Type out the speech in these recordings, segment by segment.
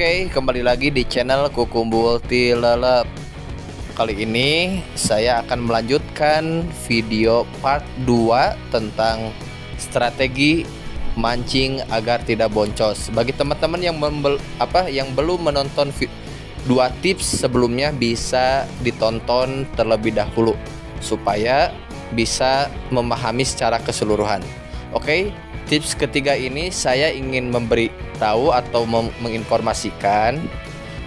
Oke, kembali lagi di channel Kukumbul Tilelep. Kali ini saya akan melanjutkan video part 2 tentang strategi mancing agar tidak boncos. Bagi teman-teman yang belum menonton dua tips sebelumnya, bisa ditonton terlebih dahulu supaya bisa memahami secara keseluruhan. Oke, tips ketiga ini saya ingin memberitahu atau menginformasikan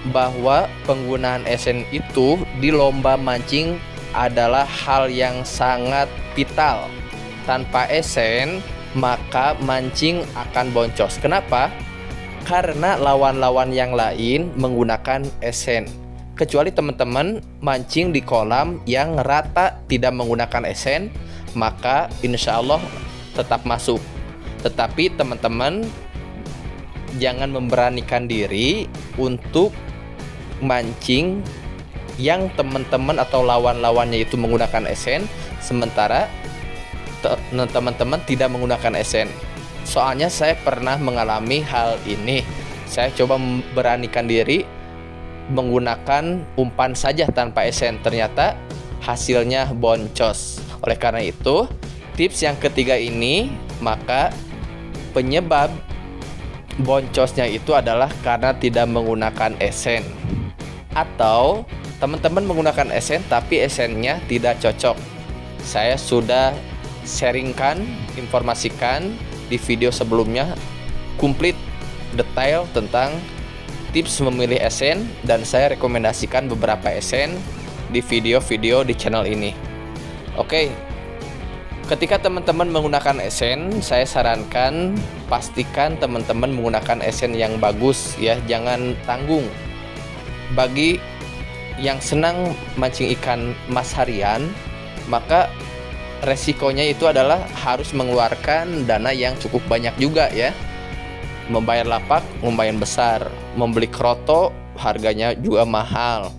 bahwa penggunaan esen itu di lomba mancing adalah hal yang sangat vital. Tanpa esen maka mancing akan boncos. Kenapa? Karena lawan-lawan yang lain menggunakan esen. Kecuali teman-teman mancing di kolam yang rata tidak menggunakan esen, maka insya Allah tetap masuk. Tetapi teman-teman jangan memberanikan diri untuk mancing yang teman-teman atau lawan-lawannya itu menggunakan esen, sementara teman-teman tidak menggunakan esen. Soalnya saya pernah mengalami hal ini. Saya coba memberanikan diri menggunakan umpan saja tanpa esen, ternyata hasilnya boncos. Oleh karena itu, tips yang ketiga ini, maka penyebab boncosnya itu adalah karena tidak menggunakan esen, atau teman-teman menggunakan esen tapi esennya tidak cocok. Saya sudah sharingkan, informasikan di video sebelumnya komplit detail tentang tips memilih esen, dan saya rekomendasikan beberapa esen di video-video di channel ini. Oke, ketika teman-teman menggunakan esen, saya sarankan pastikan teman-teman menggunakan esen yang bagus ya, jangan tanggung. Bagi yang senang mancing ikan mas harian, maka resikonya itu adalah harus mengeluarkan dana yang cukup banyak juga ya. Membayar lapak lumayan besar, membeli kroto harganya juga mahal,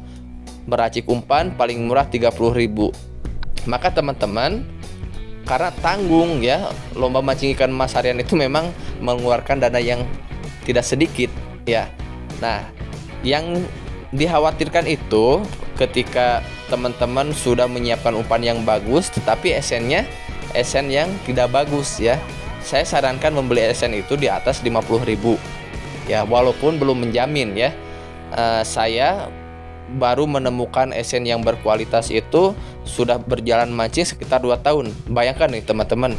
meracik umpan paling murah 30.000. Maka teman-teman, karena tanggung ya, lomba mancing ikan mas harian itu memang mengeluarkan dana yang tidak sedikit ya. Nah, yang dikhawatirkan itu ketika teman-teman sudah menyiapkan umpan yang bagus tetapi esennya esen yang tidak bagus ya. Saya sarankan membeli esen itu di atas 50.000 ya, walaupun belum menjamin ya. Saya baru menemukan esen yang berkualitas itu sudah berjalan mancing sekitar 2 tahun. Bayangkan nih teman-teman,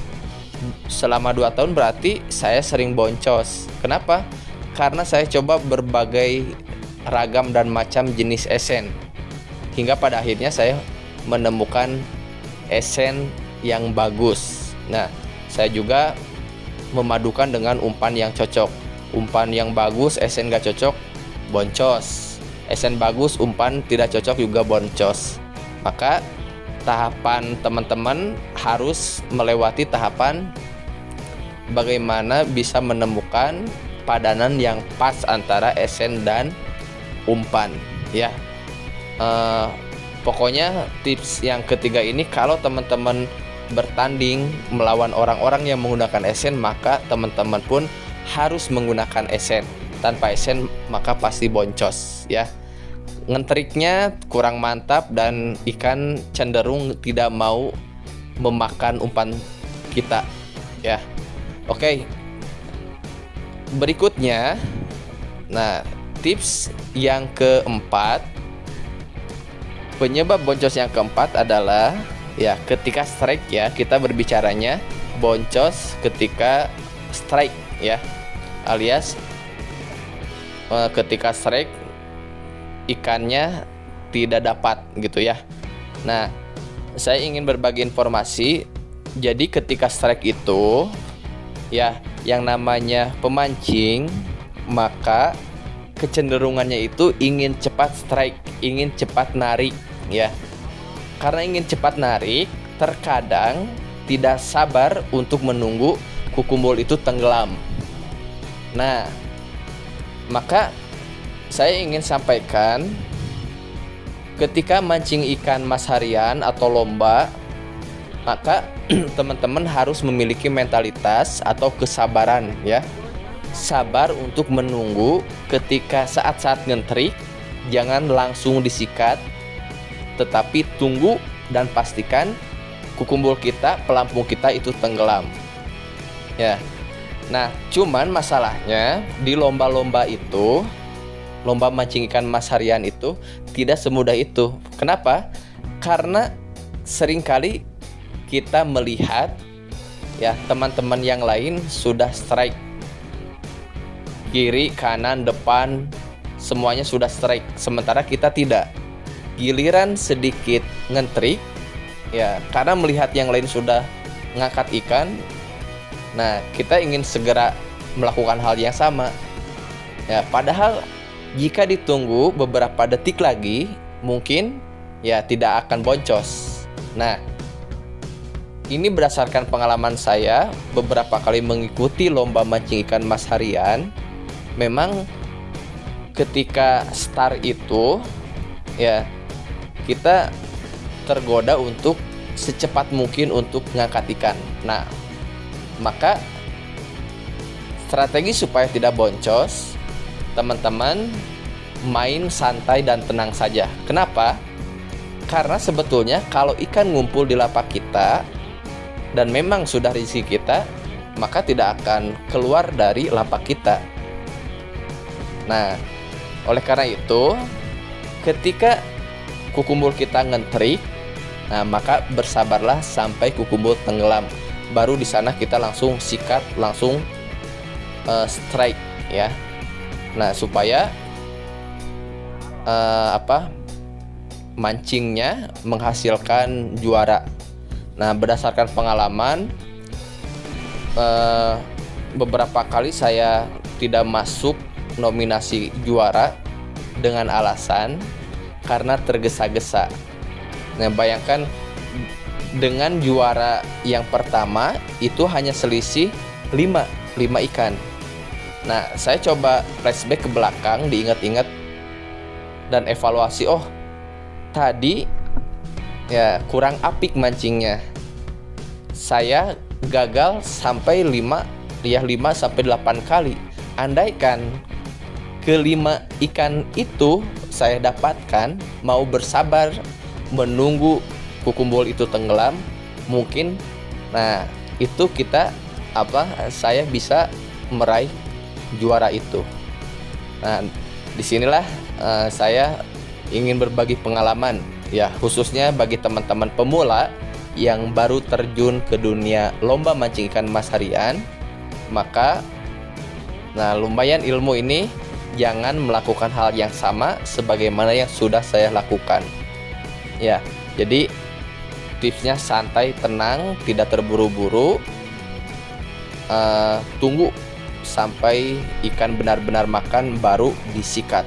selama 2 tahun berarti saya sering boncos. Kenapa? Karena saya coba berbagai ragam dan macam jenis esen, hingga pada akhirnya saya menemukan esen yang bagus. Nah, saya juga memadukan dengan umpan yang cocok. Umpan yang bagus, esen gak cocok, boncos. Esen bagus, umpan tidak cocok juga boncos. Maka tahapan teman-teman harus melewati tahapan bagaimana bisa menemukan padanan yang pas antara esen dan umpan ya. Pokoknya tips yang ketiga ini, kalau teman-teman bertanding melawan orang-orang yang menggunakan esen, maka teman-teman pun harus menggunakan esen. Tanpa esen maka pasti boncos ya. Ngetriknya kurang mantap dan ikan cenderung tidak mau memakan umpan kita ya. Oke, berikutnya, nah, tips yang keempat, penyebab boncos yang keempat adalah ya ketika strike ya. Kita berbicaranya boncos ketika strike ya, alias ketika strike ikannya tidak dapat gitu ya. Nah, saya ingin berbagi informasi. Jadi ketika strike itu ya, yang namanya pemancing, maka kecenderungannya itu ingin cepat strike, ingin cepat narik ya. Karena ingin cepat narik, terkadang tidak sabar untuk menunggu kukumbul itu tenggelam. Nah, maka saya ingin sampaikan, ketika mancing ikan mas harian atau lomba, maka teman-teman harus memiliki mentalitas atau kesabaran ya. sabar untuk menunggu ketika saat-saat ngentrik, jangan langsung disikat, tetapi tunggu dan pastikan kukumbul kita, pelampung kita itu tenggelam. Ya. Nah, cuman masalahnya di lomba-lomba itu, lomba mancing ikan mas harian itu tidak semudah itu. Kenapa? Karena seringkali kita melihat ya teman-teman yang lain sudah strike kiri, kanan, depan, semuanya sudah strike, sementara kita tidak. Giliran sedikit ngentrik ya, karena melihat yang lain sudah ngangkat ikan, nah kita ingin segera melakukan hal yang sama ya, padahal jika ditunggu beberapa detik lagi mungkin ya tidak akan boncos. Nah, ini berdasarkan pengalaman saya beberapa kali mengikuti lomba mancing ikan mas harian. Memang ketika start itu ya kita tergoda untuk secepat mungkin untuk ngangkat ikan. Nah, maka strategi supaya tidak boncos, teman-teman main santai dan tenang saja. Kenapa? Karena sebetulnya kalau ikan ngumpul di lapak kita dan memang sudah rezeki kita, maka tidak akan keluar dari lapak kita. Nah, oleh karena itu, ketika kukumbul kita ngentrik, nah maka bersabarlah sampai kukumbul tenggelam. Baru di sana kita langsung sikat, langsung strike ya. Nah, supaya mancingnya menghasilkan juara. Nah, berdasarkan pengalaman beberapa kali saya tidak masuk nominasi juara dengan alasan karena tergesa-gesa. Nah, bayangkan dengan juara yang pertama itu hanya selisih 5 ikan. Nah, saya coba flashback ke belakang, diingat-ingat dan evaluasi, oh tadi ya kurang apik mancingnya. Saya gagal sampai 5 sampai 8 kali. Andaikan kelima ikan itu saya dapatkan, mau bersabar menunggu kukumbul itu tenggelam, mungkin nah itu saya bisa meraih juara itu. Nah, disinilah saya ingin berbagi pengalaman ya, khususnya bagi teman-teman pemula yang baru terjun ke dunia lomba mancing ikan mas harian. Maka lumayan ilmu ini, jangan melakukan hal yang sama sebagaimana yang sudah saya lakukan ya. Jadi tipsnya santai, tenang, tidak terburu-buru, tunggu sampai ikan benar-benar makan baru disikat.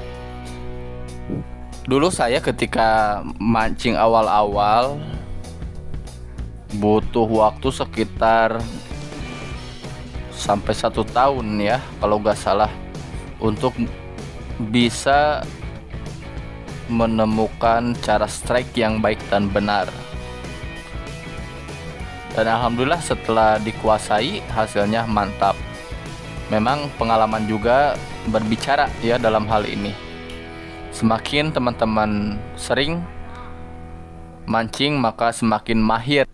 Dulu saya ketika mancing awal-awal butuh waktu sekitar sampai 1 tahun ya kalau nggak salah untuk bisa menemukan cara strike yang baik dan benar. Dan alhamdulillah setelah dikuasai hasilnya mantap. Memang pengalaman juga berbicara ya dalam hal ini. Semakin teman-teman sering mancing maka semakin mahir